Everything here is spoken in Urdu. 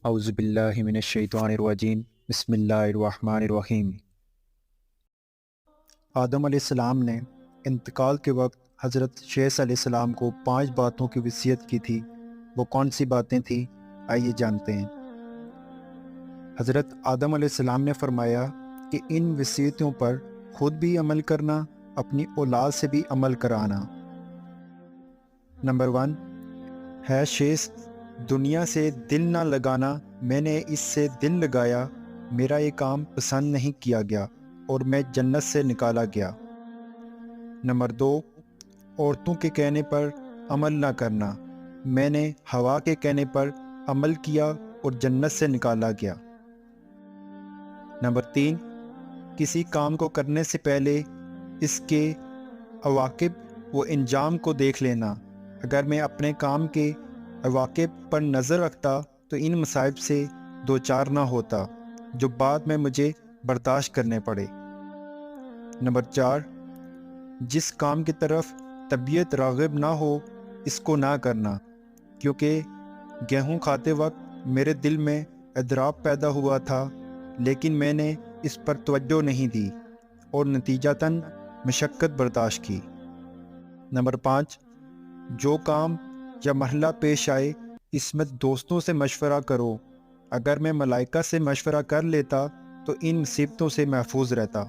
اعوذ باللہ من الشیطان الرجیم بسم اللہ الرحمن الرحیم۔ آدم علیہ السلام نے انتقال کے وقت حضرت شیث علیہ السلام کو 5 باتوں کی وصیت کی تھی۔ وہ کون سی باتیں تھیں؟ آئیے جانتے ہیں۔ حضرت آدم علیہ السلام نے فرمایا کہ ان وصیتوں پر خود بھی عمل کرنا، اپنی اولاد سے بھی عمل کرانا۔ نمبر 1 ہے شیث، دنیا سے دل نہ لگانا۔ میں نے اس سے دل لگایا، میرا یہ کام پسند نہیں کیا گیا اور میں جنت سے نکالا گیا۔ نمبر 2 عورتوں کے کہنے پر عمل نہ کرنا۔ میں نے ہوا کے کہنے پر عمل کیا اور جنت سے نکالا گیا۔ نمبر 3 کسی کام کو کرنے سے پہلے اس کے عواقب و انجام کو دیکھ لینا۔ اگر میں اپنے کام کے عواقب پر نظر رکھتا تو ان مصائب سے دوچار نہ ہوتا جو بعد میں مجھے برداشت کرنے پڑے۔ نمبر 4 جس کام کی طرف طبیعت راغب نہ ہو اس کو نہ کرنا، کیونکہ گیہوں کھاتے وقت میرے دل میں اضطراب پیدا ہوا تھا، لیکن میں نے اس پر توجہ نہیں دی اور نتیجتاً مشقت برداشت کی۔ نمبر 5 جو کام یا مرحلہ پیش آئے اس میں دوستوں سے مشورہ کرو۔ اگر میں ملائکہ سے مشورہ کر لیتا تو ان مصیبتوں سے محفوظ رہتا۔